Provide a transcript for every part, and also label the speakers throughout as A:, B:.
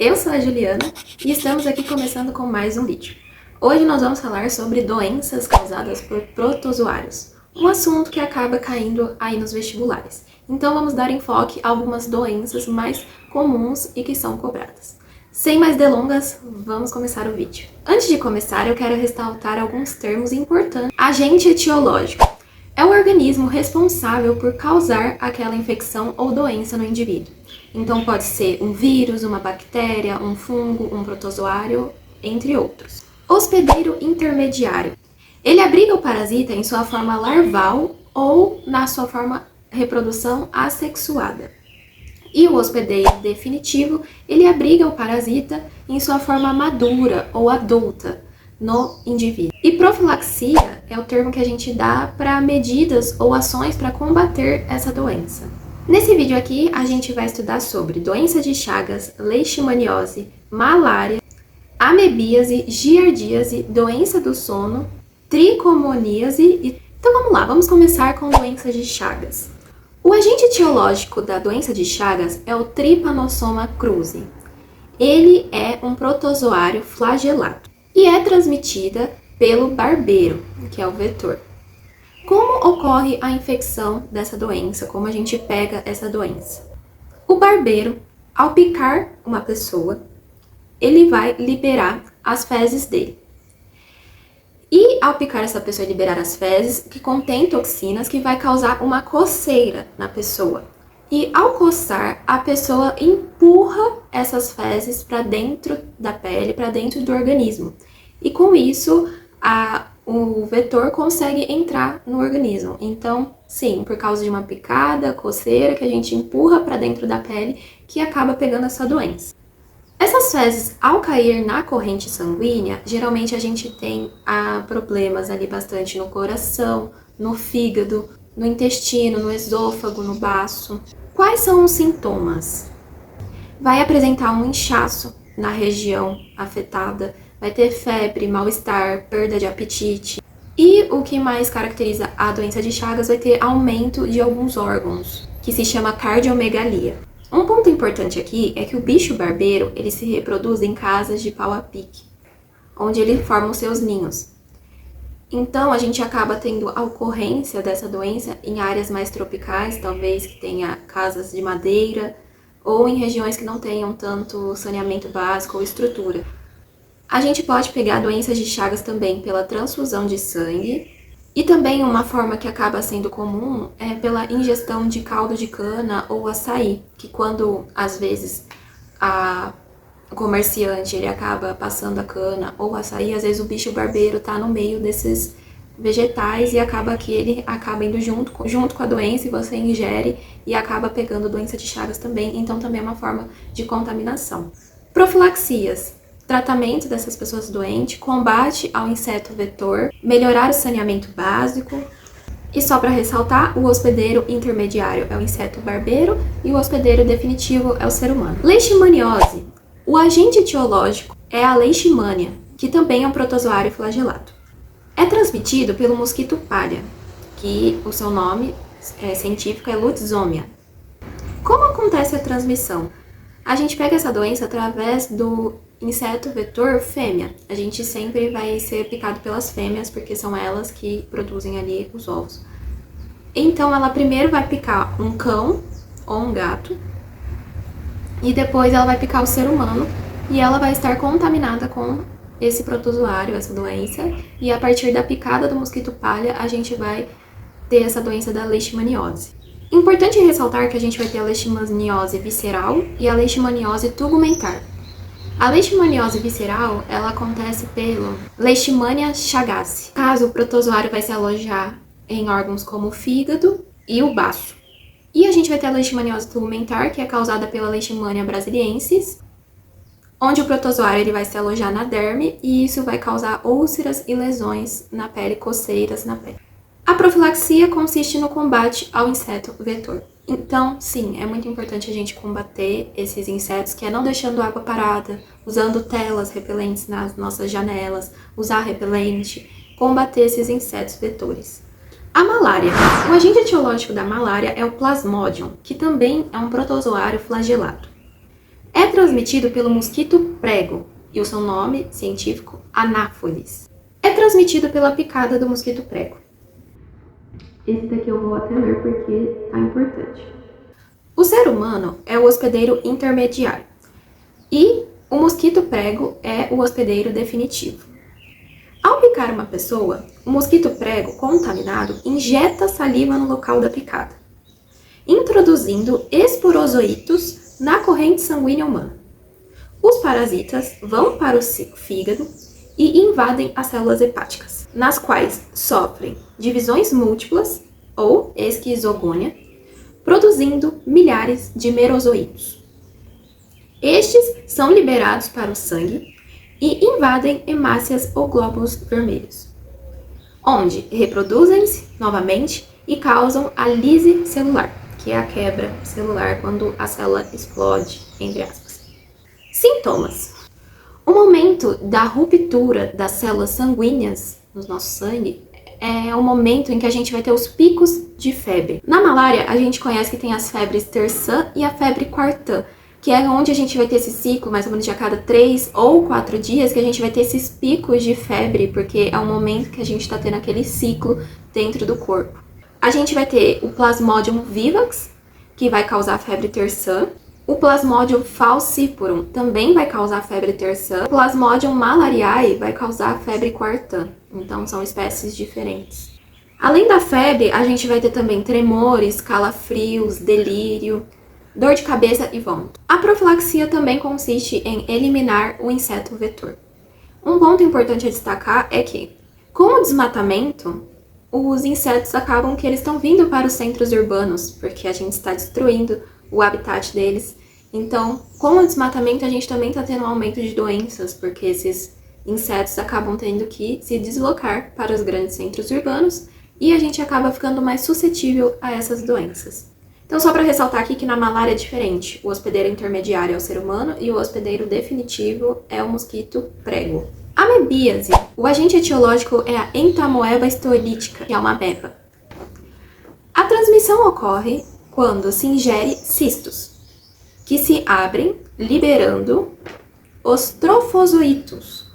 A: Eu sou a Juliana e estamos aqui começando com mais um vídeo. Hoje nós vamos falar sobre doenças causadas por protozoários, um assunto que acaba caindo aí nos vestibulares. Então vamos dar enfoque a algumas doenças mais comuns e que são cobradas. Sem mais delongas, vamos começar o vídeo. Antes de começar, eu quero ressaltar alguns termos importantes. Agente etiológico é o organismo responsável por causar aquela infecção ou doença no indivíduo. Então pode ser um vírus, uma bactéria, um fungo, um protozoário, entre outros. Hospedeiro intermediário. Ele abriga o parasita em sua forma larval ou na sua forma reprodução assexuada. E o hospedeiro definitivo, ele abriga o parasita em sua forma madura ou adulta no indivíduo. E profilaxia é o termo que a gente dá para medidas ou ações para combater essa doença. Nesse vídeo aqui, a gente vai estudar sobre doença de Chagas, leishmaniose, malária, amebíase, giardíase, doença do sono, tricomoníase. Então vamos lá, vamos começar com doença de Chagas. O agente etiológico da doença de Chagas é o Trypanosoma cruzi. Ele é um protozoário flagelado e é transmitida pelo barbeiro, que é o vetor. Como ocorre a infecção dessa doença? Como a gente pega essa doença? O barbeiro, ao picar uma pessoa, ele vai liberar as fezes dele. E ao picar essa pessoa e liberar as fezes, que contém toxinas, que vai causar uma coceira na pessoa. E ao coçar, a pessoa empurra essas fezes para dentro da pele, para dentro do organismo. E com isso, o vetor consegue entrar no organismo. Então, sim, por causa de uma picada, coceira, que a gente empurra para dentro da pele, que acaba pegando essa doença. Essas fezes, ao cair na corrente sanguínea, geralmente a gente tem problemas ali bastante no coração, no fígado, no intestino, no esôfago, no baço. Quais são os sintomas? Vai apresentar um inchaço na região afetada, vai ter febre, mal-estar, perda de apetite. E o que mais caracteriza a doença de Chagas vai ter aumento de alguns órgãos, que se chama cardiomegalia. Um ponto importante aqui é que o bicho barbeiro, ele se reproduz em casas de pau a pique, onde ele forma os seus ninhos. Então, a gente acaba tendo a ocorrência dessa doença em áreas mais tropicais, talvez que tenha casas de madeira, ou em regiões que não tenham tanto saneamento básico ou estrutura. A gente pode pegar doenças de Chagas também pela transfusão de sangue, e também uma forma que acaba sendo comum é pela ingestão de caldo de cana ou açaí, que quando, às vezes, o comerciante ele acaba passando a cana ou açaí, às vezes o bicho barbeiro está no meio desses vegetais e acaba que ele acaba indo junto com a doença e você ingere e acaba pegando doença de Chagas também, então também é uma forma de contaminação. Profilaxias. Tratamento dessas pessoas doentes, combate ao inseto vetor, melhorar o saneamento básico. E só para ressaltar, o hospedeiro intermediário é o inseto barbeiro e o hospedeiro definitivo é o ser humano. Leishmaniose. O agente etiológico é a leishmania, que também é um protozoário flagelado. É transmitido pelo mosquito palha, que o seu nome científico é Lutzomia. Como acontece a transmissão? A gente pega essa doença através do inseto vetor fêmea. A gente sempre vai ser picado pelas fêmeas, porque são elas que produzem ali os ovos. Então, ela primeiro vai picar um cão ou um gato, e depois ela vai picar o ser humano, e ela vai estar contaminada com esse protozoário, essa doença, e a partir da picada do mosquito palha, a gente vai ter essa doença da leishmaniose. Importante ressaltar que a gente vai ter a leishmaniose visceral e a leishmaniose tugumentar. A leishmaniose visceral, ela acontece pelo Leishmania chagasse. Caso o protozoário vai se alojar em órgãos como o fígado e o baço. E a gente vai ter a leishmaniose tugumentar, que é causada pela Leishmania brasiliensis, onde o protozoário ele vai se alojar na derme e isso vai causar úlceras e lesões na pele, coceiras na pele. A profilaxia consiste no combate ao inseto vetor. Então, sim, é muito importante a gente combater esses insetos, que é não deixando água parada, usando telas repelentes nas nossas janelas, usar repelente, combater esses insetos vetores. A malária. O agente etiológico da malária é o Plasmodium, que também é um protozoário flagelado. É transmitido pelo mosquito prego, e o seu nome científico, Anáfolis. É transmitido pela picada do mosquito prego. Esse daqui eu vou até ler porque tá importante. O ser humano é o hospedeiro intermediário e o mosquito prego é o hospedeiro definitivo. Ao picar uma pessoa, o mosquito prego contaminado injeta saliva no local da picada, introduzindo esporozoítos na corrente sanguínea humana. Os parasitas vão para o fígado e invadem as células hepáticas, nas quais sofrem divisões múltiplas ou esquizogônia, produzindo milhares de merozoítos. Estes são liberados para o sangue e invadem hemácias ou glóbulos vermelhos, onde reproduzem-se novamente e causam a lise celular, que é a quebra celular quando a célula explode, entre aspas. Sintomas. O momento da ruptura das células sanguíneas no nosso sangue é o momento em que a gente vai ter os picos de febre. Na malária, a gente conhece que tem as febres terçã e a febre quartã, que é onde a gente vai ter esse ciclo, mais ou menos de a cada 3 ou 4 dias, que a gente vai ter esses picos de febre, porque é o momento que a gente está tendo aquele ciclo dentro do corpo. A gente vai ter o Plasmodium vivax, que vai causar febre terçã. O Plasmodium falciparum também vai causar febre terçã. O Plasmodium malariae vai causar febre quartã. Então, são espécies diferentes. Além da febre, a gente vai ter também tremores, calafrios, delírio, dor de cabeça e vômito. A profilaxia também consiste em eliminar o inseto vetor. Um ponto importante a destacar é que, com o desmatamento, os insetos acabam que eles estão vindo para os centros urbanos, porque a gente está destruindo o habitat deles. Então, com o desmatamento, a gente também está tendo um aumento de doenças, porque esses insetos acabam tendo que se deslocar para os grandes centros urbanos e a gente acaba ficando mais suscetível a essas doenças. Então, só para ressaltar aqui que na malária é diferente. O hospedeiro intermediário é o ser humano e o hospedeiro definitivo é o mosquito prego. Amebíase. O agente etiológico é a Entamoeba histolytica, que é uma ameba. A transmissão ocorre quando se ingere cistos, que se abrem, liberando os trofozoítos,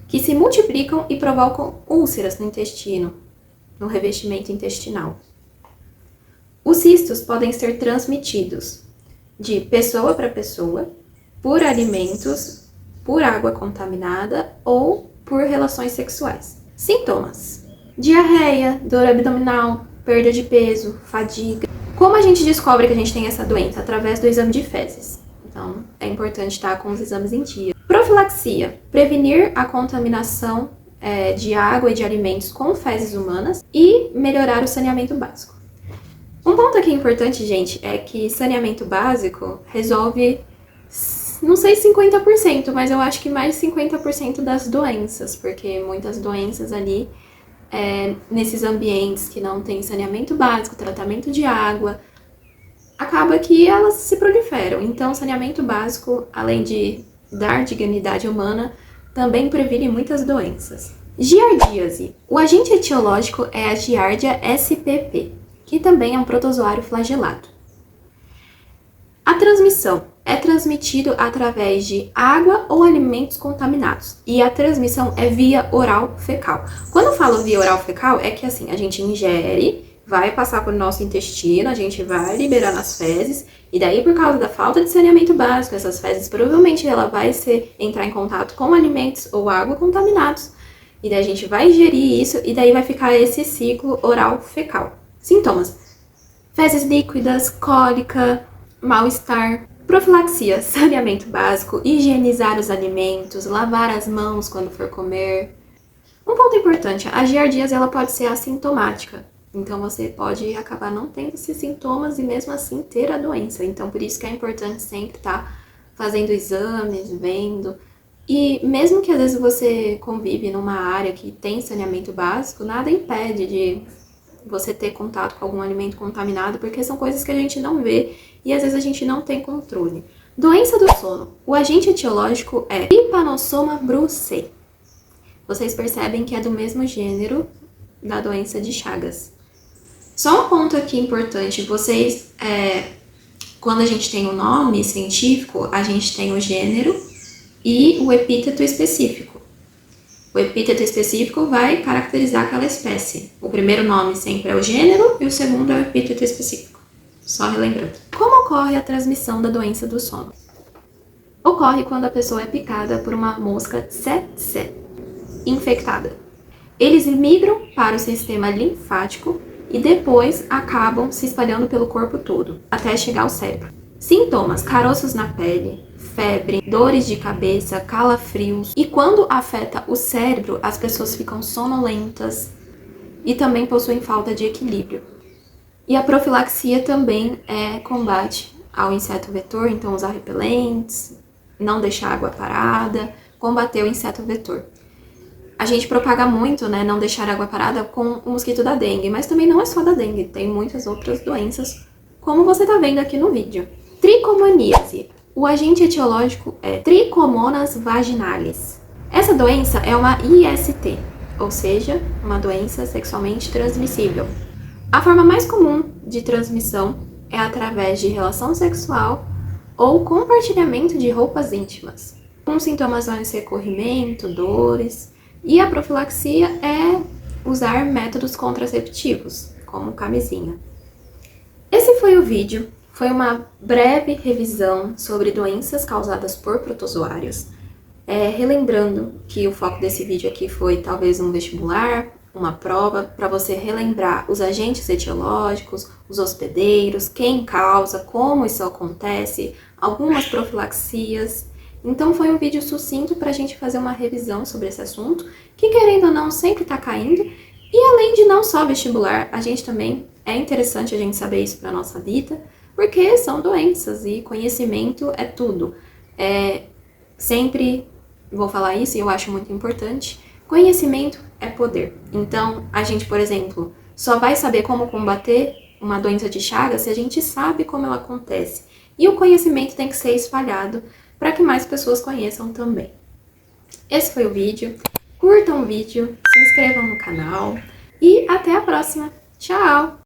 A: que se multiplicam e provocam úlceras no intestino, no revestimento intestinal. Os cistos podem ser transmitidos de pessoa para pessoa, por alimentos, por água contaminada ou por relações sexuais. Sintomas: diarreia, dor abdominal, perda de peso, fadiga. Como a gente descobre que a gente tem essa doença? Através do exame de fezes. Então, é importante estar com os exames em dia. Profilaxia: prevenir a contaminação de água e de alimentos com fezes humanas e melhorar o saneamento básico. Um ponto aqui importante, gente, é que saneamento básico resolve, não sei 50%, mas eu acho que mais de 50% das doenças, porque muitas doenças ali, nesses ambientes que não tem saneamento básico, tratamento de água, acaba que elas se proliferam. Então, saneamento básico, além de dar dignidade humana, também previne muitas doenças. Giardíase. O agente etiológico é a Giardia spp, que também é um protozoário flagelado. A transmissão é transmitido através de água ou alimentos contaminados. E a transmissão é via oral fecal. Quando eu falo via oral fecal, é que assim, a gente ingere, vai passar para o nosso intestino, a gente vai liberar nas fezes, e daí por causa da falta de saneamento básico, essas fezes provavelmente ela vai entrar em contato com alimentos ou água contaminados, e daí a gente vai ingerir isso, e daí vai ficar esse ciclo oral fecal. Sintomas: fezes líquidas, cólica, mal-estar. Profilaxia: saneamento básico, higienizar os alimentos, lavar as mãos quando for comer. Um ponto importante: a giardíase ela pode ser assintomática, então você pode acabar não tendo esses sintomas e mesmo assim ter a doença. Então por isso que é importante sempre estar fazendo exames, vendo. E mesmo que às vezes você convive numa área que tem saneamento básico, nada impede de você ter contato com algum alimento contaminado, porque são coisas que a gente não vê e às vezes a gente não tem controle. Doença do sono. O agente etiológico é Trypanosoma brucei. Vocês percebem que é do mesmo gênero da doença de Chagas. Só um ponto aqui importante, vocês Quando a gente tem o nome científico, a gente tem o gênero e o epíteto específico. O epíteto específico vai caracterizar aquela espécie. O primeiro nome sempre é o gênero e o segundo é o epíteto específico. Só relembrando. Como ocorre a transmissão da doença do sono? Ocorre quando a pessoa é picada por uma mosca tsetse infectada. Eles migram para o sistema linfático e depois acabam se espalhando pelo corpo todo, até chegar ao cérebro. Sintomas: caroços na pele, febre, dores de cabeça, calafrios. E quando afeta o cérebro, as pessoas ficam sonolentas e também possuem falta de equilíbrio. E a profilaxia também é combate ao inseto vetor, então usar repelentes, não deixar água parada, combater o inseto vetor. A gente propaga muito, né, não deixar água parada com o mosquito da dengue, mas também não é só da dengue, tem muitas outras doenças, como você tá vendo aqui no vídeo. Tricomoníase. O agente etiológico é Trichomonas vaginalis. Essa doença é uma IST, ou seja, uma doença sexualmente transmissível. A forma mais comum de transmissão é através de relação sexual ou compartilhamento de roupas íntimas. Com sintomas vão ser corrimento, dores, e a profilaxia é usar métodos contraceptivos, como camisinha. Esse foi o vídeo, foi uma breve revisão sobre doenças causadas por protozoários. Relembrando que o foco desse vídeo aqui foi talvez um vestibular, uma prova, para você relembrar os agentes etiológicos, os hospedeiros, quem causa, como isso acontece, algumas profilaxias. Então foi um vídeo sucinto para a gente fazer uma revisão sobre esse assunto, que querendo ou não sempre está caindo. E além de não só vestibular, a gente também é interessante a gente saber isso para a nossa vida, porque são doenças e conhecimento é tudo. Sempre vou falar isso e eu acho muito importante. Conhecimento é poder. Então, a gente, por exemplo, só vai saber como combater uma doença de Chagas se a gente sabe como ela acontece. E o conhecimento tem que ser espalhado para que mais pessoas conheçam também. Esse foi o vídeo. Curtam o vídeo, se inscrevam no canal e até a próxima. Tchau!